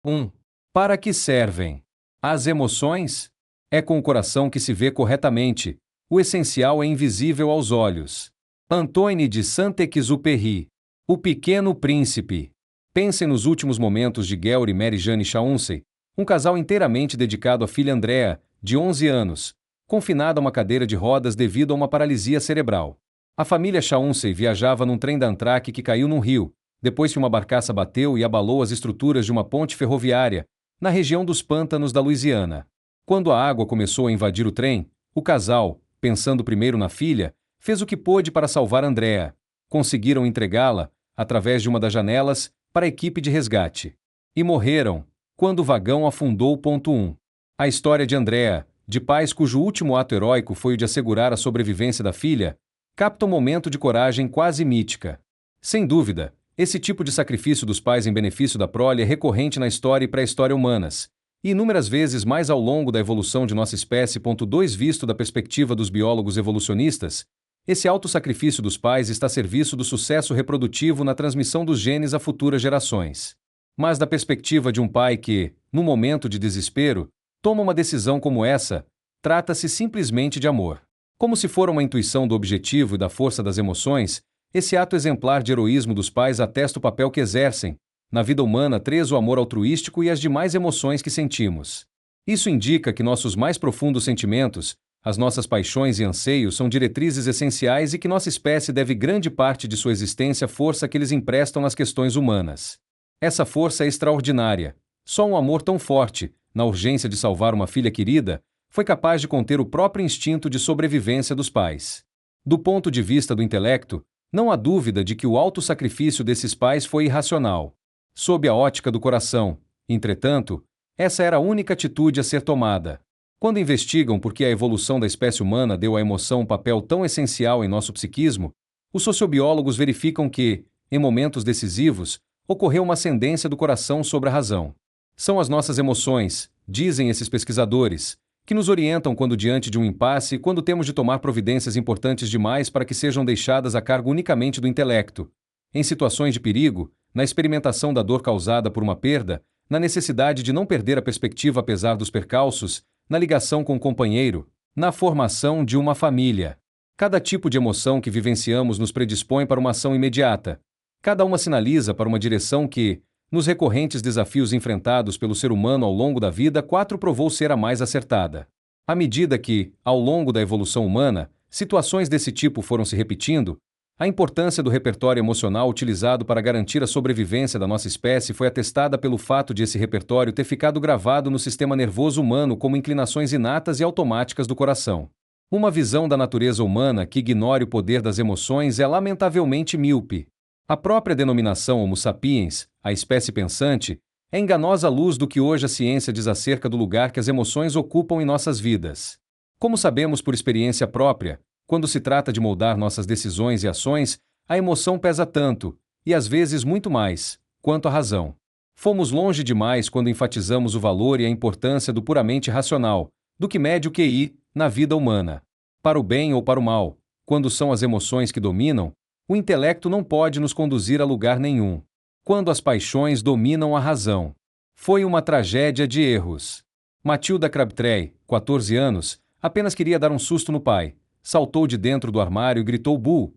1. Para que servem? As emoções? É com o coração que se vê corretamente. O essencial é invisível aos olhos. Antoine de Saint-Exupéry. O Pequeno Príncipe. Pensem nos últimos momentos de Guelry e Marie-Jeanne Chauncey, um casal inteiramente dedicado à filha Andrea, de 11 anos, confinada a uma cadeira de rodas devido a uma paralisia cerebral. A família Chauncey viajava num trem da Amtrak que caiu num rio, depois que uma barcaça bateu e abalou as estruturas de uma ponte ferroviária, na região dos pântanos da Louisiana. Quando a água começou a invadir o trem, o casal, pensando primeiro na filha, fez o que pôde para salvar Andrea. Conseguiram entregá-la, através de uma das janelas, para a equipe de resgate. E morreram, quando o vagão afundou. 1. A história de Andrea, de pais cujo último ato heróico foi o de assegurar a sobrevivência da filha, capta um momento de coragem quase mítica. Sem dúvida, esse tipo de sacrifício dos pais em benefício da prole é recorrente na história e pré-história humanas, e inúmeras vezes mais ao longo da evolução de nossa espécie. 2 Visto da perspectiva dos biólogos evolucionistas, esse autossacrifício dos pais está a serviço do sucesso reprodutivo na transmissão dos genes a futuras gerações. Mas da perspectiva de um pai que, num momento de desespero, toma uma decisão como essa, trata-se simplesmente de amor. Como se for uma intuição do objetivo e da força das emoções, esse ato exemplar de heroísmo dos pais atesta o papel que exercem, na vida humana, o amor altruístico e as demais emoções que sentimos. Isso indica que nossos mais profundos sentimentos, as nossas paixões e anseios são diretrizes essenciais e que nossa espécie deve grande parte de sua existência à força que eles emprestam nas questões humanas. Essa força é extraordinária. Só um amor tão forte, na urgência de salvar uma filha querida, foi capaz de conter o próprio instinto de sobrevivência dos pais. Do ponto de vista do intelecto, não há dúvida de que o autossacrifício desses pais foi irracional. Sob a ótica do coração, entretanto, essa era a única atitude a ser tomada. Quando investigam por que a evolução da espécie humana deu à emoção um papel tão essencial em nosso psiquismo, os sociobiólogos verificam que, em momentos decisivos, ocorreu uma ascendência do coração sobre a razão. São as nossas emoções, dizem esses pesquisadores, que nos orientam quando diante de um impasse e quando temos de tomar providências importantes demais para que sejam deixadas a cargo unicamente do intelecto. Em situações de perigo, na experimentação da dor causada por uma perda, na necessidade de não perder a perspectiva apesar dos percalços, na ligação com o companheiro, na formação de uma família. Cada tipo de emoção que vivenciamos nos predispõe para uma ação imediata. Cada uma sinaliza para uma direção que, nos recorrentes desafios enfrentados pelo ser humano ao longo da vida, provou ser a mais acertada. À medida que, ao longo da evolução humana, situações desse tipo foram se repetindo, a importância do repertório emocional utilizado para garantir a sobrevivência da nossa espécie foi atestada pelo fato de esse repertório ter ficado gravado no sistema nervoso humano como inclinações inatas e automáticas do coração. Uma visão da natureza humana que ignore o poder das emoções é lamentavelmente míope. A própria denominação Homo sapiens, a espécie pensante, é enganosa à luz do que hoje a ciência diz acerca do lugar que as emoções ocupam em nossas vidas. Como sabemos por experiência própria, quando se trata de moldar nossas decisões e ações, a emoção pesa tanto, e às vezes muito mais, quanto a razão. Fomos longe demais quando enfatizamos o valor e a importância do puramente racional, do que mede o QI, na vida humana. Para o bem ou para o mal, quando são as emoções que dominam, o intelecto não pode nos conduzir a lugar nenhum. Quando as paixões dominam a razão. Foi uma tragédia de erros. Matilda Crabtree, 14 anos, apenas queria dar um susto no pai. Saltou de dentro do armário e gritou "Bu!"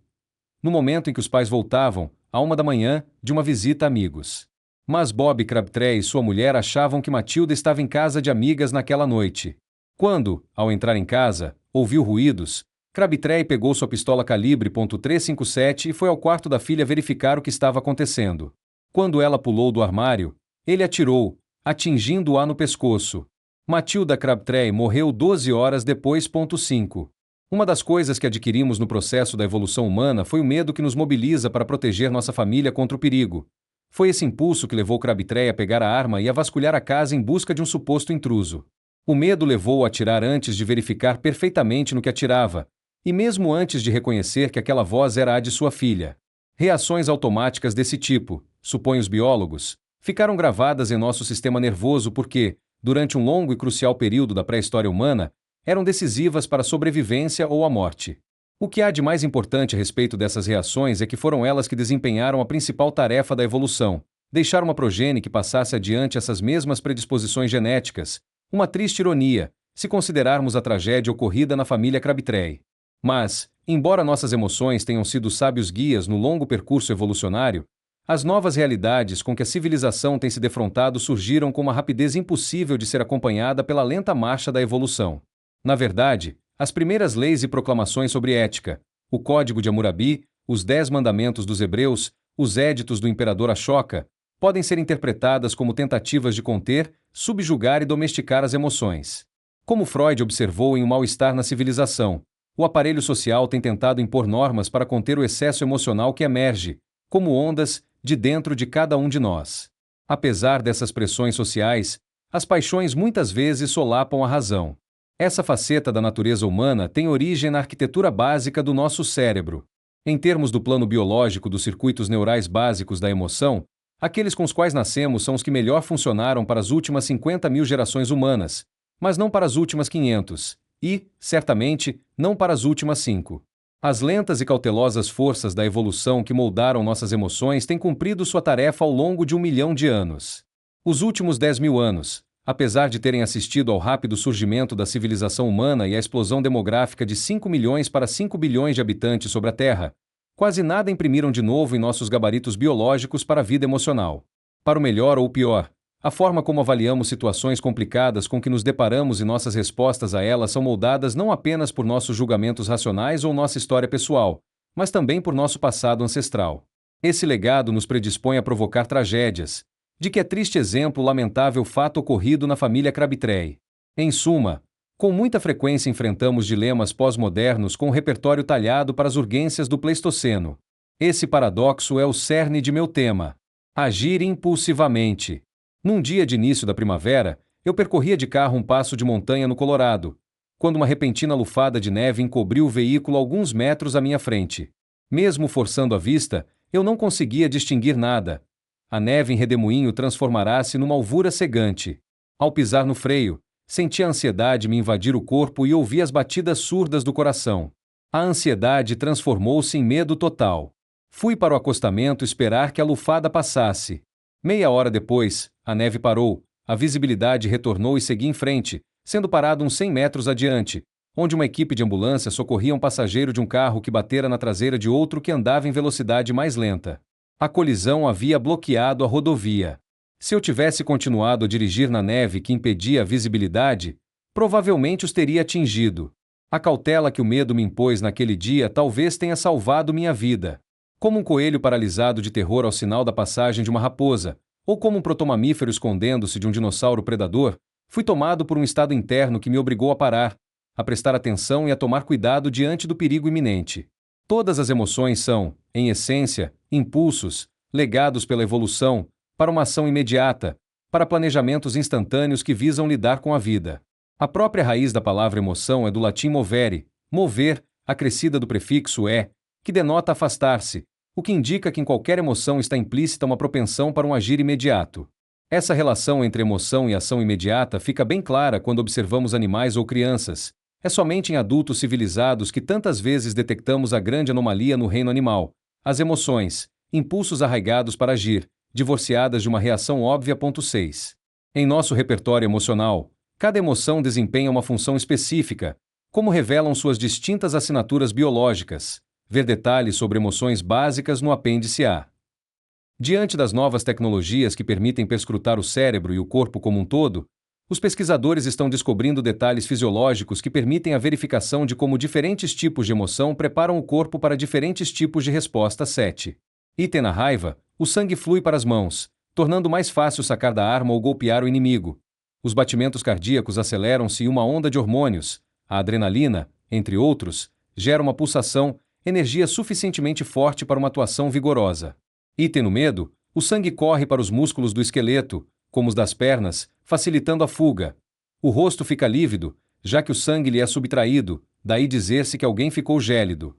no momento em que os pais voltavam, à 1 da manhã, de uma visita a amigos. Mas Bob Crabtree e sua mulher achavam que Matilda estava em casa de amigas naquela noite. Quando, ao entrar em casa, ouviu ruídos, Crabtree pegou sua pistola calibre .357 e foi ao quarto da filha verificar o que estava acontecendo. Quando ela pulou do armário, ele atirou, atingindo-a no pescoço. Matilda Crabtree morreu 12 horas depois. 5. Uma das coisas que adquirimos no processo da evolução humana foi o medo que nos mobiliza para proteger nossa família contra o perigo. Foi esse impulso que levou Crabtree a pegar a arma e a vasculhar a casa em busca de um suposto intruso. O medo levou-o a atirar antes de verificar perfeitamente no que atirava, e mesmo antes de reconhecer que aquela voz era a de sua filha. Reações automáticas desse tipo, supõem os biólogos, ficaram gravadas em nosso sistema nervoso porque, durante um longo e crucial período da pré-história humana, eram decisivas para a sobrevivência ou a morte. O que há de mais importante a respeito dessas reações é que foram elas que desempenharam a principal tarefa da evolução, Deixar uma progenie que passasse adiante essas mesmas predisposições genéticas, uma triste ironia, se considerarmos a tragédia ocorrida na família Crabtree. Mas, embora nossas emoções tenham sido sábios guias no longo percurso evolucionário, as novas realidades com que a civilização tem se defrontado surgiram com uma rapidez impossível de ser acompanhada pela lenta marcha da evolução. Na verdade, as primeiras leis e proclamações sobre ética, o Código de Hammurabi, os 10 Mandamentos dos Hebreus, os éditos do imperador Ashoka, podem ser interpretadas como tentativas de conter, subjugar e domesticar as emoções. Como Freud observou em O Mal-Estar na Civilização, o aparelho social tem tentado impor normas para conter o excesso emocional que emerge, como ondas, de dentro de cada um de nós. Apesar dessas pressões sociais, as paixões muitas vezes solapam a razão. Essa faceta da natureza humana tem origem na arquitetura básica do nosso cérebro. Em termos do plano biológico dos circuitos neurais básicos da emoção, aqueles com os quais nascemos são os que melhor funcionaram para as últimas 50.000 gerações humanas, mas não para as últimas 500, e, certamente, não para as últimas 5. As lentas e cautelosas forças da evolução que moldaram nossas emoções têm cumprido sua tarefa ao longo de 1 milhão de anos. Os últimos 10.000 anos, apesar de terem assistido ao rápido surgimento da civilização humana e à explosão demográfica de 5 milhões para 5 bilhões de habitantes sobre a Terra, quase nada imprimiram de novo em nossos gabaritos biológicos para a vida emocional. Para o melhor ou o pior, a forma como avaliamos situações complicadas com que nos deparamos e nossas respostas a elas são moldadas não apenas por nossos julgamentos racionais ou nossa história pessoal, mas também por nosso passado ancestral. Esse legado nos predispõe a provocar tragédias, de que é triste exemplo o lamentável fato ocorrido na família Crabtree. Em suma, com muita frequência enfrentamos dilemas pós-modernos com um repertório talhado para as urgências do Pleistoceno. Esse paradoxo é o cerne de meu tema: agir impulsivamente. Num dia de início da primavera, eu percorria de carro um passo de montanha no Colorado, quando uma repentina lufada de neve encobriu o veículo alguns metros à minha frente. Mesmo forçando a vista, eu não conseguia distinguir nada. A neve em redemoinho transformará-se numa alvura cegante. Ao pisar no freio, senti a ansiedade me invadir o corpo e ouvi as batidas surdas do coração. A ansiedade transformou-se em medo total. Fui para o acostamento esperar que a lufada passasse. Meia hora depois, a neve parou, a visibilidade retornou e segui em frente, sendo parado uns 100 metros adiante, onde uma equipe de ambulância socorria um passageiro de um carro que batera na traseira de outro que andava em velocidade mais lenta. A colisão havia bloqueado a rodovia. Se eu tivesse continuado a dirigir na neve que impedia a visibilidade, provavelmente os teria atingido. A cautela que o medo me impôs naquele dia talvez tenha salvado minha vida. Como um coelho paralisado de terror ao sinal da passagem de uma raposa, ou como um protomamífero escondendo-se de um dinossauro predador, fui tomado por um estado interno que me obrigou a parar, a prestar atenção e a tomar cuidado diante do perigo iminente. Todas as emoções são, em essência, impulsos, legados pela evolução, para uma ação imediata, para planejamentos instantâneos que visam lidar com a vida. A própria raiz da palavra emoção é do latim movere, mover, acrescida do prefixo é, que denota afastar-se, o que indica que em qualquer emoção está implícita uma propensão para um agir imediato. Essa relação entre emoção e ação imediata fica bem clara quando observamos animais ou crianças. É somente em adultos civilizados que tantas vezes detectamos a grande anomalia no reino animal: as emoções, impulsos arraigados para agir, divorciadas de uma reação óbvia. 6. Em nosso repertório emocional, cada emoção desempenha uma função específica, como revelam suas distintas assinaturas biológicas. Ver detalhes sobre emoções básicas no apêndice A. Diante das novas tecnologias que permitem perscrutar o cérebro e o corpo como um todo, os pesquisadores estão descobrindo detalhes fisiológicos que permitem a verificação de como diferentes tipos de emoção preparam o corpo para diferentes tipos de resposta. 7. Item na raiva, o sangue flui para as mãos, tornando mais fácil sacar da arma ou golpear o inimigo. Os batimentos cardíacos aceleram-se e uma onda de hormônios, a adrenalina, entre outros, gera uma pulsação, energia suficientemente forte para uma atuação vigorosa. Item no medo, o sangue corre para os músculos do esqueleto, como os das pernas, facilitando a fuga. O rosto fica lívido, já que o sangue lhe é subtraído, daí dizer-se que alguém ficou gélido.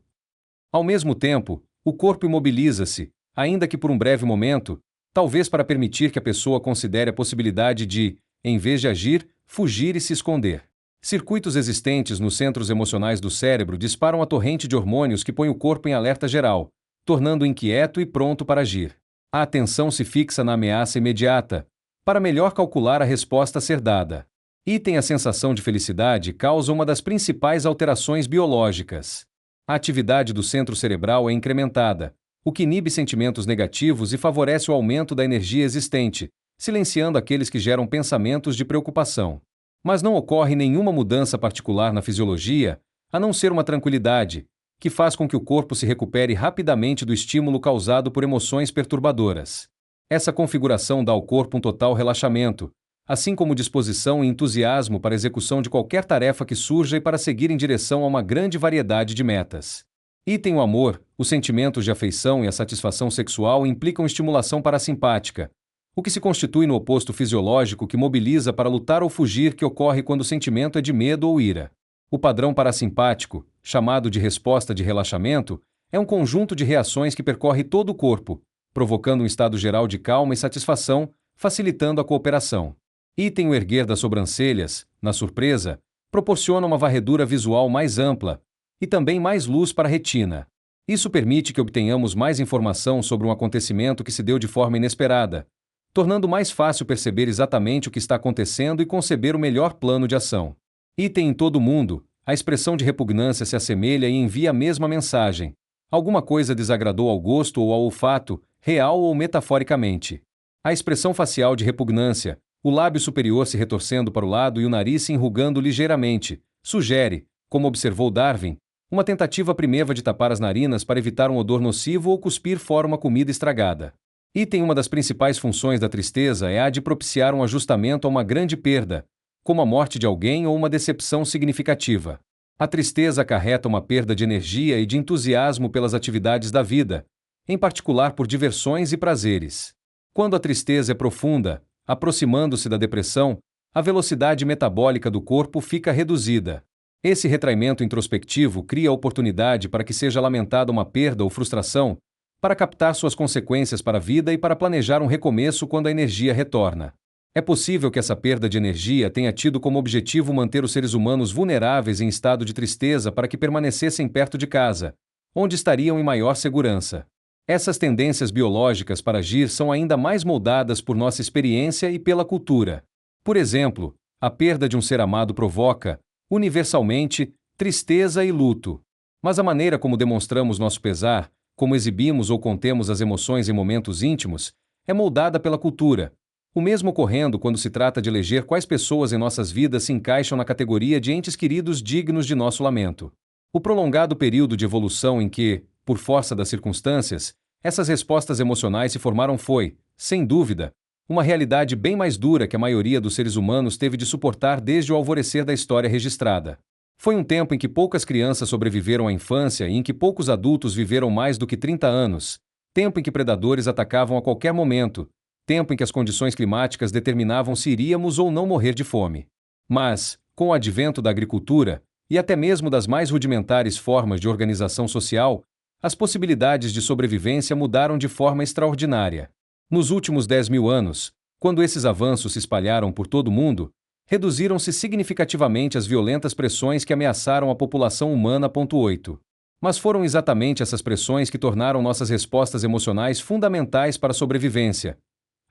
Ao mesmo tempo, o corpo imobiliza-se, ainda que por um breve momento, talvez para permitir que a pessoa considere a possibilidade de, em vez de agir, fugir e se esconder. Circuitos existentes nos centros emocionais do cérebro disparam a torrente de hormônios que põe o corpo em alerta geral, tornando-o inquieto e pronto para agir. A atenção se fixa na ameaça imediata, para melhor calcular a resposta a ser dada. Item a sensação de felicidade causa uma das principais alterações biológicas. A atividade do centro cerebral é incrementada, o que inibe sentimentos negativos e favorece o aumento da energia existente, silenciando aqueles que geram pensamentos de preocupação. Mas não ocorre nenhuma mudança particular na fisiologia, a não ser uma tranquilidade, que faz com que o corpo se recupere rapidamente do estímulo causado por emoções perturbadoras. Essa configuração dá ao corpo um total relaxamento, assim como disposição e entusiasmo para a execução de qualquer tarefa que surja e para seguir em direção a uma grande variedade de metas. Item o amor, os sentimentos de afeição e a satisfação sexual implicam estimulação parasimpática, o que se constitui no oposto fisiológico que mobiliza para lutar ou fugir que ocorre quando o sentimento é de medo ou ira. O padrão parasimpático, chamado de resposta de relaxamento, é um conjunto de reações que percorre todo o corpo, provocando um estado geral de calma e satisfação, facilitando a cooperação. Item o erguer das sobrancelhas, na surpresa, proporciona uma varredura visual mais ampla e também mais luz para a retina. Isso permite que obtenhamos mais informação sobre um acontecimento que se deu de forma inesperada, tornando mais fácil perceber exatamente o que está acontecendo e conceber o melhor plano de ação. Item em todo o mundo, a expressão de repugnância se assemelha e envia a mesma mensagem. Alguma coisa desagradou ao gosto ou ao olfato, real ou metaforicamente. A expressão facial de repugnância, o lábio superior se retorcendo para o lado e o nariz se enrugando ligeiramente, sugere, como observou Darwin, uma tentativa primeva de tapar as narinas para evitar um odor nocivo ou cuspir fora uma comida estragada. Item uma das principais funções da tristeza é a de propiciar um ajustamento a uma grande perda, como a morte de alguém ou uma decepção significativa. A tristeza acarreta uma perda de energia e de entusiasmo pelas atividades da vida, em particular por diversões e prazeres. Quando a tristeza é profunda, aproximando-se da depressão, a velocidade metabólica do corpo fica reduzida. Esse retraimento introspectivo cria a oportunidade para que seja lamentada uma perda ou frustração, para captar suas consequências para a vida e para planejar um recomeço quando a energia retorna. É possível que essa perda de energia tenha tido como objetivo manter os seres humanos vulneráveis em estado de tristeza para que permanecessem perto de casa, onde estariam em maior segurança. Essas tendências biológicas para agir são ainda mais moldadas por nossa experiência e pela cultura. Por exemplo, a perda de um ser amado provoca, universalmente, tristeza e luto. Mas a maneira como demonstramos nosso pesar, como exibimos ou contemos as emoções em momentos íntimos, é moldada pela cultura. O mesmo ocorrendo quando se trata de eleger quais pessoas em nossas vidas se encaixam na categoria de entes queridos dignos de nosso lamento. O prolongado período de evolução em que, por força das circunstâncias, essas respostas emocionais se formaram foi, sem dúvida, uma realidade bem mais dura que a maioria dos seres humanos teve de suportar desde o alvorecer da história registrada. Foi um tempo em que poucas crianças sobreviveram à infância e em que poucos adultos viveram mais do que 30 anos, tempo em que predadores atacavam a qualquer momento, tempo em que as condições climáticas determinavam se iríamos ou não morrer de fome. Mas, com o advento da agricultura, e até mesmo das mais rudimentares formas de organização social, as possibilidades de sobrevivência mudaram de forma extraordinária. Nos últimos 10.000 anos, quando esses avanços se espalharam por todo o mundo, reduziram-se significativamente as violentas pressões que ameaçaram a população humana. 8. Mas foram exatamente essas pressões que tornaram nossas respostas emocionais fundamentais para a sobrevivência.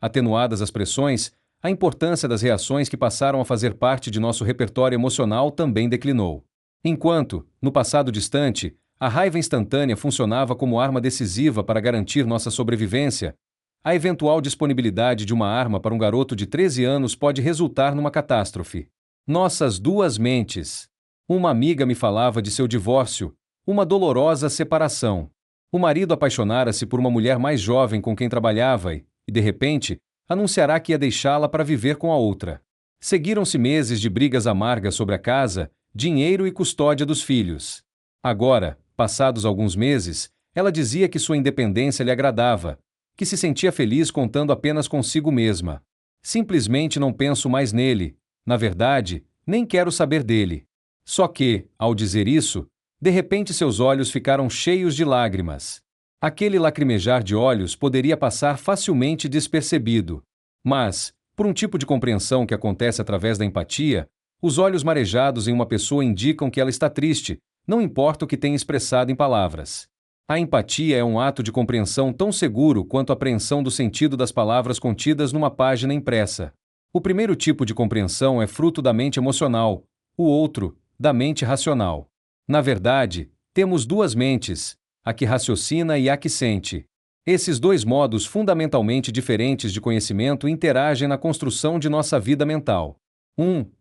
Atenuadas as pressões, a importância das reações que passaram a fazer parte de nosso repertório emocional também declinou. Enquanto, no passado distante, a raiva instantânea funcionava como arma decisiva para garantir nossa sobrevivência, a eventual disponibilidade de uma arma para um garoto de 13 anos pode resultar numa catástrofe. Nossas duas mentes. Uma amiga me falava de seu divórcio, uma dolorosa separação. O marido apaixonara-se por uma mulher mais jovem com quem trabalhava e, de repente, anunciará que ia deixá-la para viver com a outra. Seguiram-se meses de brigas amargas sobre a casa, dinheiro e custódia dos filhos. Agora, passados alguns meses, ela dizia que sua independência lhe agradava, que se sentia feliz contando apenas consigo mesma. Simplesmente não penso mais nele, na verdade, nem quero saber dele. Só que, ao dizer isso, de repente seus olhos ficaram cheios de lágrimas. Aquele lacrimejar de olhos poderia passar facilmente despercebido. Mas, por um tipo de compreensão que acontece através da empatia, os olhos marejados em uma pessoa indicam que ela está triste, não importa o que tenha expressado em palavras. A empatia é um ato de compreensão tão seguro quanto a apreensão do sentido das palavras contidas numa página impressa. O primeiro tipo de compreensão é fruto da mente emocional, o outro, da mente racional. Na verdade, temos duas mentes, a que raciocina e a que sente. Esses dois modos fundamentalmente diferentes de conhecimento interagem na construção de nossa vida mental.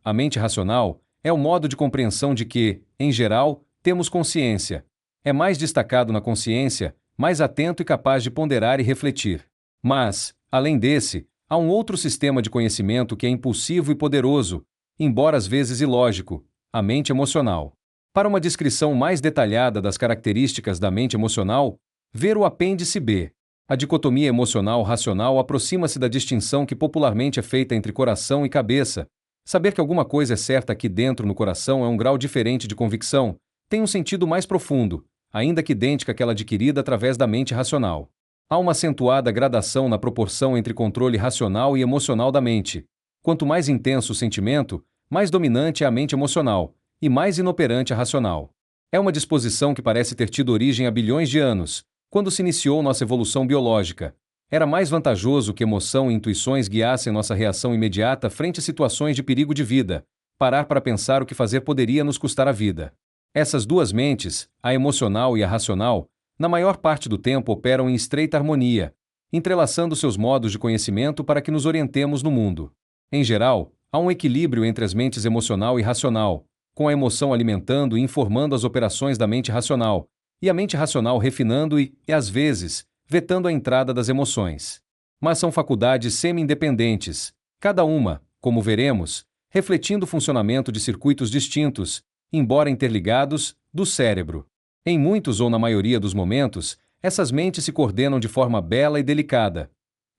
A mente racional, é o modo de compreensão de que, em geral, temos consciência. É mais destacado na consciência, mais atento e capaz de ponderar e refletir. Mas, além desse, há um outro sistema de conhecimento que é impulsivo e poderoso, embora às vezes ilógico, a mente emocional. Para uma descrição mais detalhada das características da mente emocional, ver o apêndice B. A dicotomia emocional-racional aproxima-se da distinção que popularmente é feita entre coração e cabeça. Saber que alguma coisa é certa aqui dentro no coração é um grau diferente de convicção, tem um sentido mais profundo, ainda que idêntica àquela adquirida através da mente racional. Há uma acentuada gradação na proporção entre controle racional e emocional da mente. Quanto mais intenso o sentimento, mais dominante é a mente emocional, e mais inoperante a racional. É uma disposição que parece ter tido origem há bilhões de anos, quando se iniciou nossa evolução biológica. Era mais vantajoso que emoção e intuições guiassem nossa reação imediata frente a situações de perigo de vida. Parar para pensar o que fazer poderia nos custar a vida. Essas duas mentes, a emocional e a racional, na maior parte do tempo operam em estreita harmonia, entrelaçando seus modos de conhecimento para que nos orientemos no mundo. Em geral, há um equilíbrio entre as mentes emocional e racional, com a emoção alimentando e informando as operações da mente racional, e a mente racional refinando e, às vezes, vetando a entrada das emoções. Mas são faculdades semi-independentes, cada uma, como veremos, refletindo o funcionamento de circuitos distintos, embora interligados, do cérebro. Em muitos ou na maioria dos momentos, essas mentes se coordenam de forma bela e delicada.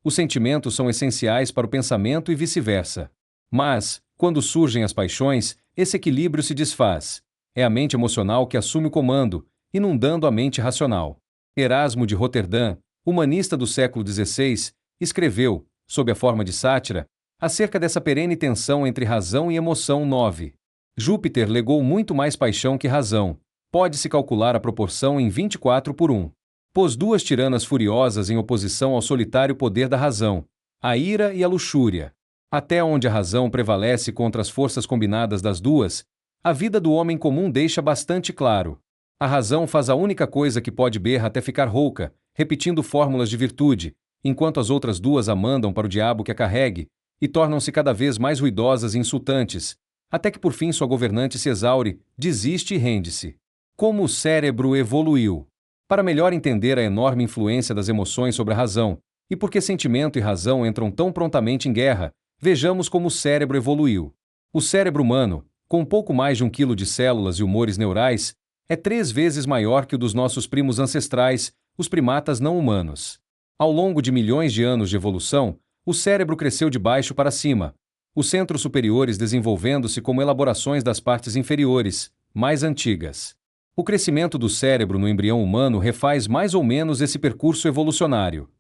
Os sentimentos são essenciais para o pensamento e vice-versa. Mas, quando surgem as paixões, esse equilíbrio se desfaz. É a mente emocional que assume o comando, inundando a mente racional. Erasmo de Roterdã, humanista do século XVI, escreveu, sob a forma de sátira, acerca dessa perene tensão entre razão e emoção. 9. Júpiter legou muito mais paixão que razão. Pode-se calcular a proporção em 24:1. Pôs duas tiranas furiosas em oposição ao solitário poder da razão, a ira e a luxúria. Até onde a razão prevalece contra as forças combinadas das duas, a vida do homem comum deixa bastante claro. A razão faz a única coisa que pode berra até ficar rouca, repetindo fórmulas de virtude, enquanto as outras duas a mandam para o diabo que a carregue, e tornam-se cada vez mais ruidosas e insultantes, até que por fim sua governante se exaure, desiste e rende-se. Como o cérebro evoluiu? Para melhor entender a enorme influência das emoções sobre a razão, e por que sentimento e razão entram tão prontamente em guerra, vejamos como o cérebro evoluiu. O cérebro humano, com pouco mais de 1 quilo de células e humores neurais, é 3 vezes maior que o dos nossos primos ancestrais, os primatas não humanos. Ao longo de milhões de anos de evolução, o cérebro cresceu de baixo para cima, os centros superiores desenvolvendo-se como elaborações das partes inferiores, mais antigas. O crescimento do cérebro no embrião humano refaz mais ou menos esse percurso evolucionário.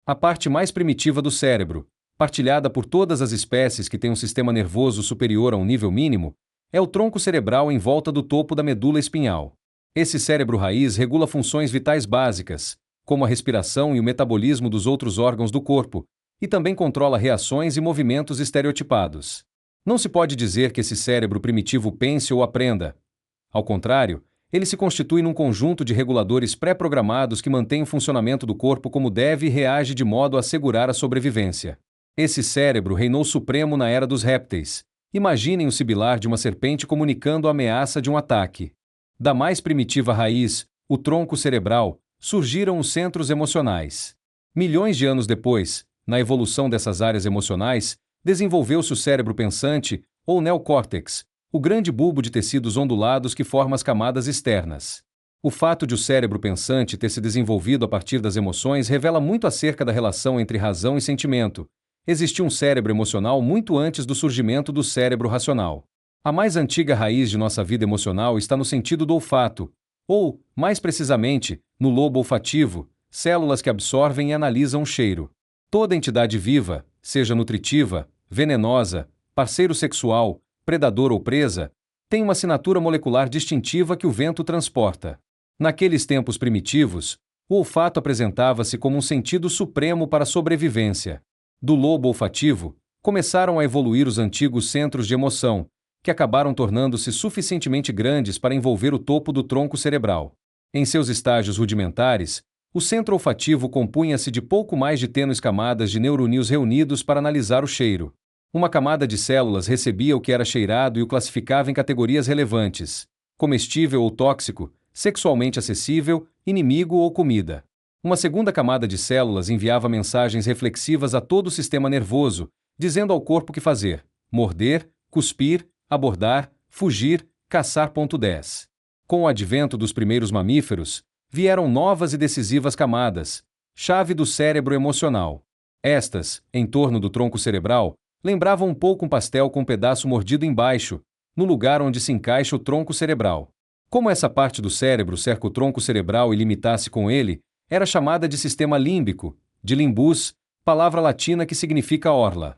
A parte mais primitiva do cérebro, partilhada por todas as espécies que têm um sistema nervoso superior a um nível mínimo, é o tronco cerebral em volta do topo da medula espinhal. Esse cérebro raiz regula funções vitais básicas, como a respiração e o metabolismo dos outros órgãos do corpo, e também controla reações e movimentos estereotipados. Não se pode dizer que esse cérebro primitivo pense ou aprenda. Ao contrário, ele se constitui num conjunto de reguladores pré-programados que mantêm o funcionamento do corpo como deve e reage de modo a assegurar a sobrevivência. Esse cérebro reinou supremo na era dos répteis. Imaginem o sibilar de uma serpente comunicando a ameaça de um ataque. Da mais primitiva raiz, o tronco cerebral, surgiram os centros emocionais. Milhões de anos depois, na evolução dessas áreas emocionais, desenvolveu-se o cérebro pensante, ou neocórtex, o grande bulbo de tecidos ondulados que forma as camadas externas. O fato de o cérebro pensante ter se desenvolvido a partir das emoções revela muito acerca da relação entre razão e sentimento. Existiu um cérebro emocional muito antes do surgimento do cérebro racional. A mais antiga raiz de nossa vida emocional está no sentido do olfato, ou, mais precisamente, no lobo olfativo, células que absorvem e analisam o cheiro. Toda entidade viva, seja nutritiva, venenosa, parceiro sexual, predador ou presa, tem uma assinatura molecular distintiva que o vento transporta. Naqueles tempos primitivos, o olfato apresentava-se como um sentido supremo para a sobrevivência. Do lobo olfativo, começaram a evoluir os antigos centros de emoção, que acabaram tornando-se suficientemente grandes para envolver o topo do tronco cerebral. Em seus estágios rudimentares, o centro olfativo compunha-se de pouco mais de tênues camadas de neurônios reunidos para analisar o cheiro. Uma camada de células recebia o que era cheirado e o classificava em categorias relevantes: comestível ou tóxico, sexualmente acessível, inimigo ou comida. Uma segunda camada de células enviava mensagens reflexivas a todo o sistema nervoso, dizendo ao corpo o que fazer: morder, cuspir, abordar, fugir, caçar. 10. Com o advento dos primeiros mamíferos, vieram novas e decisivas camadas, chave do cérebro emocional. Estas, em torno do tronco cerebral, lembravam um pouco um pastel com um pedaço mordido embaixo, no lugar onde se encaixa o tronco cerebral. Como essa parte do cérebro cerca o tronco cerebral e limitasse com ele, era chamada de sistema límbico, de limbus, palavra latina que significa orla.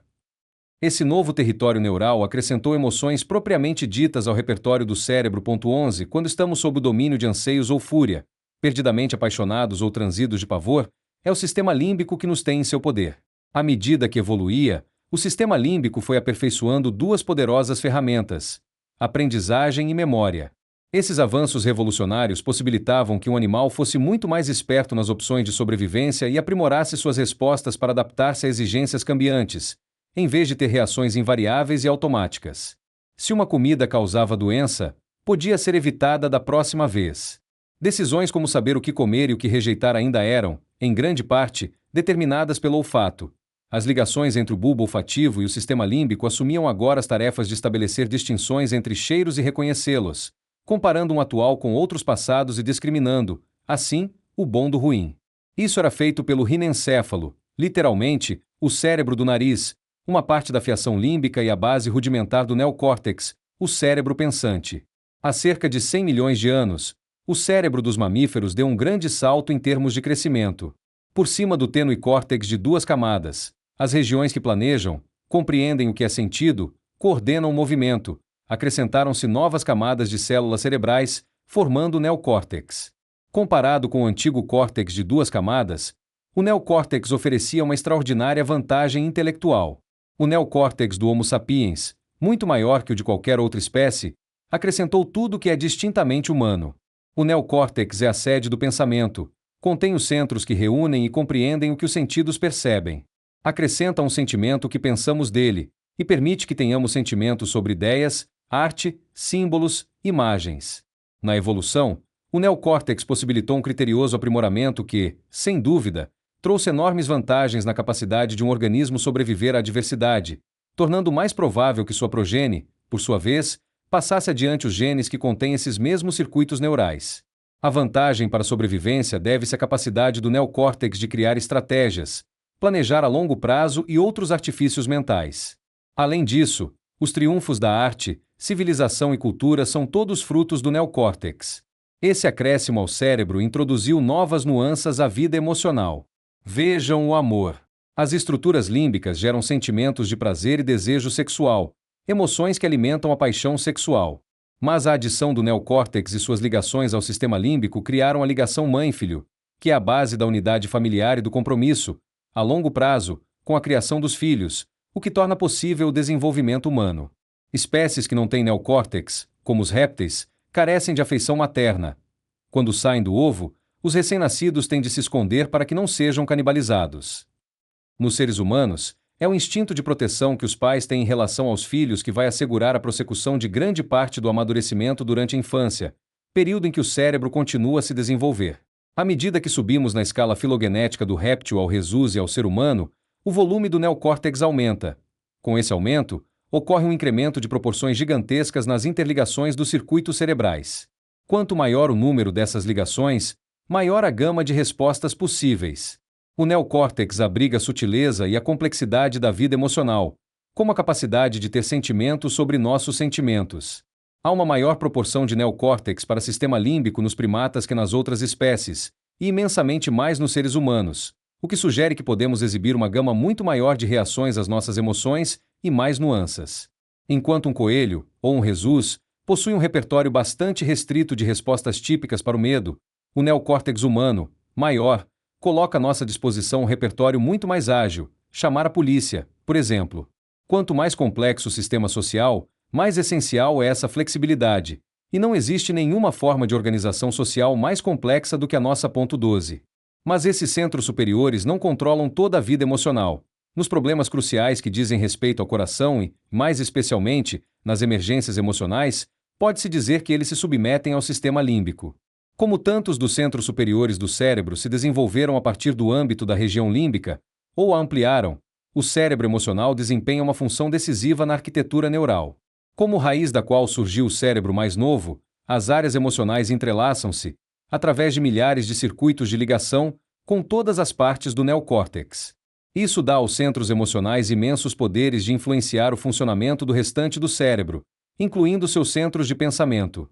Esse novo território neural acrescentou emoções propriamente ditas ao repertório do cérebro. 11 Quando estamos sob o domínio de anseios ou fúria, perdidamente apaixonados ou transidos de pavor, é o sistema límbico que nos tem em seu poder. À medida que evoluía, o sistema límbico foi aperfeiçoando duas poderosas ferramentas: aprendizagem e memória. Esses avanços revolucionários possibilitavam que um animal fosse muito mais esperto nas opções de sobrevivência e aprimorasse suas respostas para adaptar-se a exigências cambiantes, em vez de ter reações invariáveis e automáticas. Se uma comida causava doença, podia ser evitada da próxima vez. Decisões como saber o que comer e o que rejeitar ainda eram, em grande parte, determinadas pelo olfato. As ligações entre o bulbo olfativo e o sistema límbico assumiam agora as tarefas de estabelecer distinções entre cheiros e reconhecê-los, comparando um atual com outros passados e discriminando, assim, o bom do ruim. Isso era feito pelo rinencéfalo, literalmente, o cérebro do nariz, uma parte da fiação límbica e a base rudimentar do neocórtex, o cérebro pensante. Há cerca de 100 milhões de anos, o cérebro dos mamíferos deu um grande salto em termos de crescimento. Por cima do tênue córtex de duas camadas, as regiões que planejam, compreendem o que é sentido, coordenam o movimento, acrescentaram-se novas camadas de células cerebrais, formando o neocórtex. Comparado com o antigo córtex de duas camadas, o neocórtex oferecia uma extraordinária vantagem intelectual. O neocórtex do Homo sapiens, muito maior que o de qualquer outra espécie, acrescentou tudo que é distintamente humano. O neocórtex é a sede do pensamento, contém os centros que reúnem e compreendem o que os sentidos percebem. Acrescenta um sentimento que pensamos dele, e permite que tenhamos sentimentos sobre ideias, arte, símbolos, imagens. Na evolução, o neocórtex possibilitou um criterioso aprimoramento que, sem dúvida, trouxe enormes vantagens na capacidade de um organismo sobreviver à adversidade, tornando mais provável que sua progenie, por sua vez, passasse adiante os genes que contêm esses mesmos circuitos neurais. A vantagem para a sobrevivência deve-se à capacidade do neocórtex de criar estratégias, planejar a longo prazo e outros artifícios mentais. Além disso, os triunfos da arte, civilização e cultura são todos frutos do neocórtex. Esse acréscimo ao cérebro introduziu novas nuances à vida emocional. Vejam o amor. As estruturas límbicas geram sentimentos de prazer e desejo sexual, emoções que alimentam a paixão sexual. Mas a adição do neocórtex e suas ligações ao sistema límbico criaram a ligação mãe-filho, que é a base da unidade familiar e do compromisso, a longo prazo, com a criação dos filhos, o que torna possível o desenvolvimento humano. Espécies que não têm neocórtex, como os répteis, carecem de afeição materna. Quando saem do ovo, os recém-nascidos têm de se esconder para que não sejam canibalizados. Nos seres humanos, é o instinto de proteção que os pais têm em relação aos filhos que vai assegurar a prossecução de grande parte do amadurecimento durante a infância, período em que o cérebro continua a se desenvolver. À medida que subimos na escala filogenética do réptil ao rhesus e ao ser humano, o volume do neocórtex aumenta. Com esse aumento, ocorre um incremento de proporções gigantescas nas interligações dos circuitos cerebrais. Quanto maior o número dessas ligações, maior a gama de respostas possíveis. O neocórtex abriga a sutileza e a complexidade da vida emocional, como a capacidade de ter sentimentos sobre nossos sentimentos. Há uma maior proporção de neocórtex para sistema límbico nos primatas que nas outras espécies, e imensamente mais nos seres humanos, o que sugere que podemos exibir uma gama muito maior de reações às nossas emoções e mais nuances. Enquanto um coelho, ou um rhesus, possui um repertório bastante restrito de respostas típicas para o medo, O neocórtex humano, maior, coloca à nossa disposição um repertório muito mais ágil, chamar a polícia, por exemplo. Quanto mais complexo o sistema social, mais essencial é essa flexibilidade, e não existe nenhuma forma de organização social mais complexa do que a nossa. 12. Mas esses centros superiores não controlam toda a vida emocional. Nos problemas cruciais que dizem respeito ao coração e, mais especialmente, nas emergências emocionais, pode-se dizer que eles se submetem ao sistema límbico. Como tantos dos centros superiores do cérebro se desenvolveram a partir do âmbito da região límbica, ou a ampliaram, o cérebro emocional desempenha uma função decisiva na arquitetura neural. Como raiz da qual surgiu o cérebro mais novo, as áreas emocionais entrelaçam-se, através de milhares de circuitos de ligação, com todas as partes do neocórtex. Isso dá aos centros emocionais imensos poderes de influenciar o funcionamento do restante do cérebro, incluindo seus centros de pensamento.